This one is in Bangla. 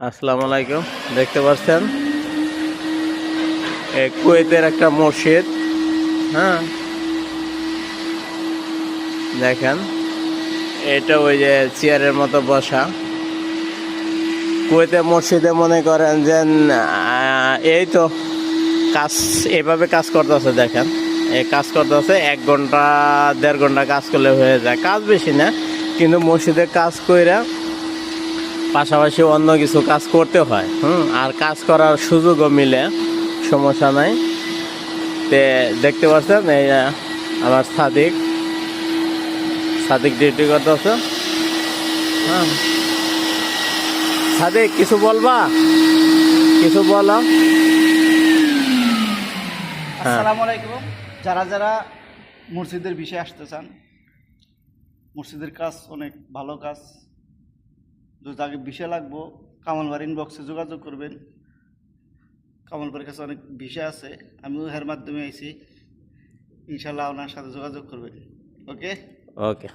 আসসালামু আলাইকুম। দেখতে পাচ্ছেন কুয়েতের একটা মসজিদ। হ্যাঁ, দেখেন এটা ওই যে চেয়ারের মতো বসা। কুয়েতের মসজিদে মনে করেন যে এই তো কাজ এভাবে কাজ করতেছে। দেখেন এই কাজ করতেছে 1 ঘন্টা 1.5 ঘন্টা কাজ করলে হয়ে যায়। কাজ বেশি না, কিন্তু মসজিদে কাজ কইরা পাশাপাশি অন্য কিছু কাজ করতে হয়। আর কাজ করার সুযোগও মিলে, সমস্যা নাই। তে দেখতে পাচ্ছেন এই আমার সাদিক সাদিক ডিউটি করতেছে। হ্যাঁ, সাদিক কিছু বলবা, কিছু বলো। হ্যাঁ, আসসালামু আলাইকুম। যারা যারা মসজিদের বিষয়ে আসতে চান, মসজিদের কাজ অনেক ভালো কাজ। যদি তাকে বিষয় লাগবো, কামালবাড়ি ইনবক্সে যোগাযোগ করবেন। কামালবাড়ির কাছে অনেক বিষয় আছে, আমিও এর মাধ্যমে আইছি। ইনশাল্লাহ ওনার সাথে যোগাযোগ করবেন। ওকে। ওকে।